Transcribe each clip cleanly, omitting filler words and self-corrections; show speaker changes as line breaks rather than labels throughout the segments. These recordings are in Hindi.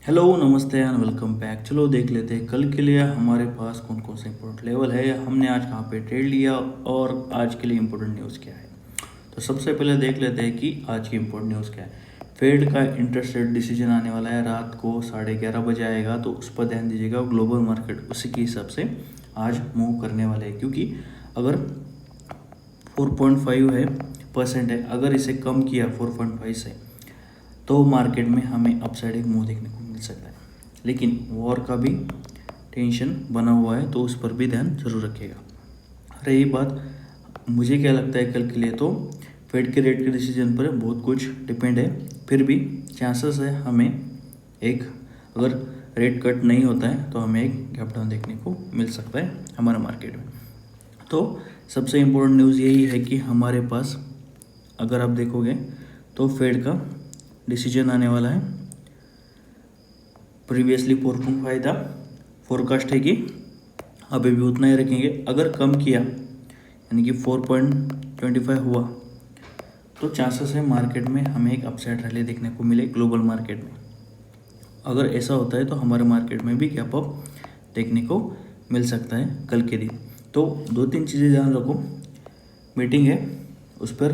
हेलो नमस्ते एंड वेलकम बैक। चलो देख लेते हैं कल के लिए हमारे पास कौन कौन से इंपॉर्टेंट लेवल है, हमने आज कहाँ पे ट्रेड लिया और आज के लिए इंपॉर्टेंट न्यूज़ क्या है। तो सबसे पहले देख लेते हैं कि आज की इंपॉर्टेंट न्यूज़ क्या है। फेड का इंटरेस्ट रेट डिसीजन आने वाला है, रात को 11:30 बजे आएगा, तो उस पर ध्यान दीजिएगा। ग्लोबल मार्केट उसी के हिसाब से आज मूव करने वाले हैं, क्योंकि अगर 4.5 है परसेंट है, अगर इसे कम किया 4.5 से तो मार्केट में हमें अपसाइड एक मूव देखने को मिल सकता है। लेकिन वॉर का भी टेंशन बना हुआ है, तो उस पर भी ध्यान जरूर रखिएगा। रही बात मुझे क्या लगता है कल के लिए, तो फेड के रेट के डिसीजन पर बहुत कुछ डिपेंड है। फिर भी चांसेस है हमें एक, अगर रेट कट नहीं होता है तो हमें एक गैप डाउन देखने को मिल सकता है हमारे मार्केट में। तो सबसे इम्पोर्टेंट न्यूज़ यही है कि हमारे पास अगर आप देखोगे तो फेड का डिसीजन आने वाला है। प्रीवियसली 4.5 था, फोरकास्ट है कि अभी भी उतना ही रखेंगे। अगर कम किया यानी कि 4.25 हुआ तो चांसेस है मार्केट में हमें एक अपसाइड रैली देखने को मिले ग्लोबल मार्केट में। अगर ऐसा होता है तो हमारे मार्केट में भी गैप अप देखने को मिल सकता है कल के दिन। तो 2-3 चीज़ें ध्यान रखो, मीटिंग है उस पर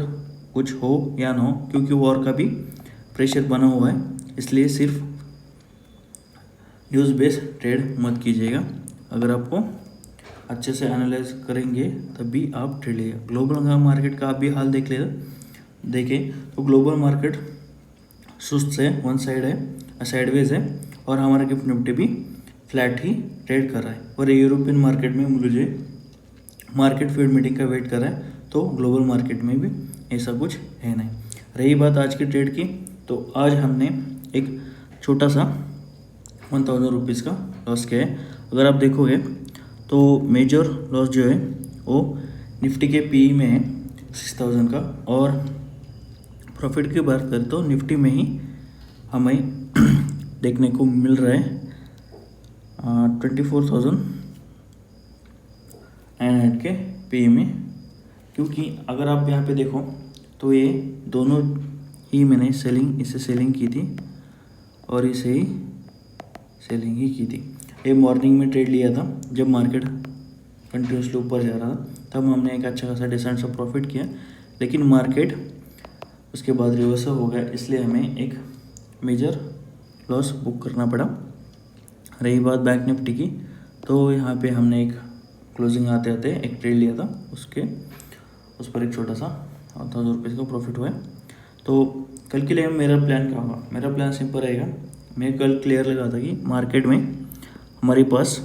कुछ हो या ना हो, क्योंकि वॉर का भी प्रेशर बना हुआ है, इसलिए सिर्फ न्यूज़ बेस्ड ट्रेड मत कीजिएगा। अगर आपको अच्छे से एनालाइज करेंगे तभी आप ट्रेड लीजिए। ग्लोबल मार्केट का आप भी हाल देखें तो ग्लोबल मार्केट सुस्त है, वन साइड है, साइडवेज है, और हमारा गिफ्ट निफ्टी भी फ्लैट ही ट्रेड कर रहा है। और यूरोपियन मार्केट में मुझे मार्केट फीड मीटिंग का वेट कर रहा है, तो ग्लोबल मार्केट में भी ऐसा कुछ है नहीं। रही बात आज की ट्रेड की, तो आज हमने एक छोटा सा 1000 रुपीज़ का लॉस किया है। अगर आप देखोगे तो मेजर लॉस जो है वो निफ्टी के पी में है 6000 का, और प्रॉफिट की बात करें तो निफ्टी में ही हमें देखने को मिल रहा है 24,900 के पी में। क्योंकि अगर आप यहाँ पे देखो तो ये दोनों ही मैंने इसे सेलिंग की थी और इसे ही सेलिंग ही की थी। ये मॉर्निंग में ट्रेड लिया था जब मार्केट कंटिन्यूसली ऊपर जा रहा था, तब हमने एक अच्छा खासा डिसेंट सा प्रॉफिट किया। लेकिन मार्केट उसके बाद रिवर्सल हो गया, इसलिए हमें एक मेजर लॉस बुक करना पड़ा। रही बात बैंक निफ्टी की, तो यहाँ पे हमने एक क्लोजिंग आते आते एक ट्रेड लिया था, उस पर एक छोटा सा 1000 रुपीज़ का प्रॉफिट हुआ है। तो कल के लिए मेरा प्लान क्या होगा? मेरा प्लान सिंपल रहेगा। मैं कल क्लियर लगा था कि मार्केट में हमारे पास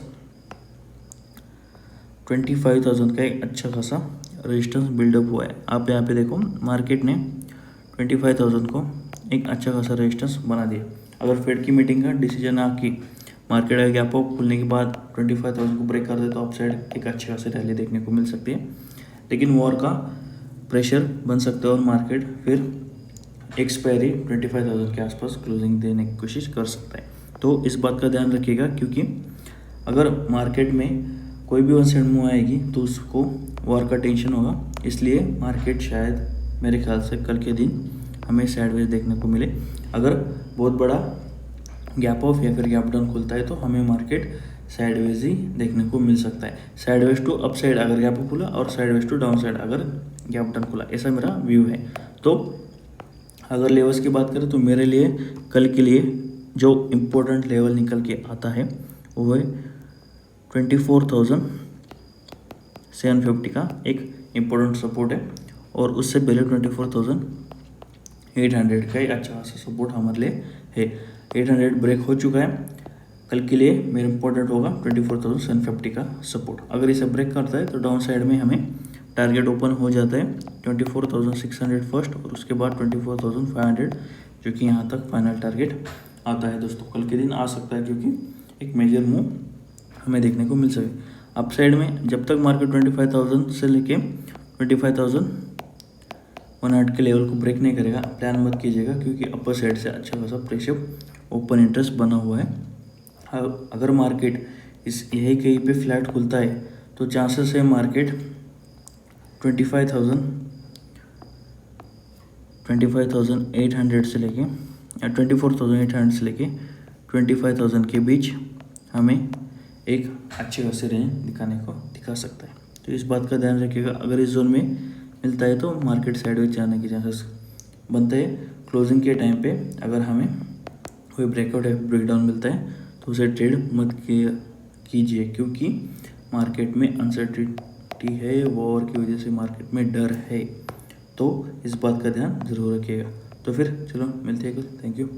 25,000 का एक अच्छा खासा रेजिस्टेंस बिल्डअप हुआ है। आप यहाँ पे देखो मार्केट ने 25,000 को एक अच्छा खासा रेजिस्टेंस बना दिया। अगर फेड की मीटिंग का डिसीजन आके मार्केट का गैप अप खुलने के बाद 25,000 को ब्रेक कर दे तो अपसाइड एक अच्छे खासे रैली देखने को मिल सकती है। लेकिन वॉर का प्रेशर बन सकता है और मार्केट फिर एक्सपायरी 25,000 के आसपास क्लोजिंग देने की कोशिश कर सकता है। तो इस बात का ध्यान रखिएगा, क्योंकि अगर मार्केट में कोई भी वन साइड मूव आएगी तो उसको वॉर का टेंशन होगा। इसलिए मार्केट शायद मेरे ख्याल से कल के दिन हमें साइडवेज देखने को मिले। अगर बहुत बड़ा गैप ऑफ या फिर गैप डाउन खुलता है तो हमें मार्केट साइडवेज ही देखने को मिल सकता है। साइडवेज टू अप साइड अगर गैप अप खुला और साइडवेज टू डाउन साइड अगर गैप डाउन खुला, ऐसा मेरा व्यू है। तो अगर लेवल्स की बात करें तो मेरे लिए कल के लिए जो इम्पोर्टेंट लेवल निकल के आता है वो है 24,750 का एक इम्पोर्टेंट सपोर्ट है, और उससे पहले 24,800 का एक अच्छा खासा सपोर्ट हमारे लिए है। 800 ब्रेक हो चुका है, कल के लिए मेरा इम्पोर्टेंट होगा 24,750 का सपोर्ट। अगर इसे ब्रेक करता है तो डाउन साइड में हमें टारगेट ओपन हो जाता है 24,600 फर्स्ट, और उसके बाद 24,500, जो कि यहाँ तक फाइनल टारगेट आता है। दोस्तों कल के दिन आ सकता है, क्योंकि एक मेजर मूव हमें देखने को मिल सके अप साइड में। जब तक मार्केट 25,000 से लेके 25,100 के लेवल को ब्रेक नहीं करेगा, प्लान मत कीजिएगा, क्योंकि अपर साइड से अच्छा खासा प्रेशर ओपन इंटरेस्ट बना हुआ है। अगर मार्केट यही कहीं पे फ्लैट खुलता है तो चांसेस है मार्केट 25,800 से लेके 24,800 से लेके 25,000 के बीच हमें एक अच्छे खासे रेंज दिखा सकता है। तो इस बात का ध्यान रखिएगा। अगर इस जोन में मिलता है तो मार्केट साइडवेज जाने के चांसेस बनते हैं। क्लोजिंग के टाइम पे अगर हमें कोई ब्रेकआउट या ब्रेकडाउन मिलता है तो उसे ट्रेड मत कीजिए, क्योंकि मार्केट में अनसर्टिनिटी है, वॉर की वजह से मार्केट में डर है। तो इस बात का ध्यान ज़रूर रखिएगा। तो फिर चलो मिलते हैं कल। Thank you.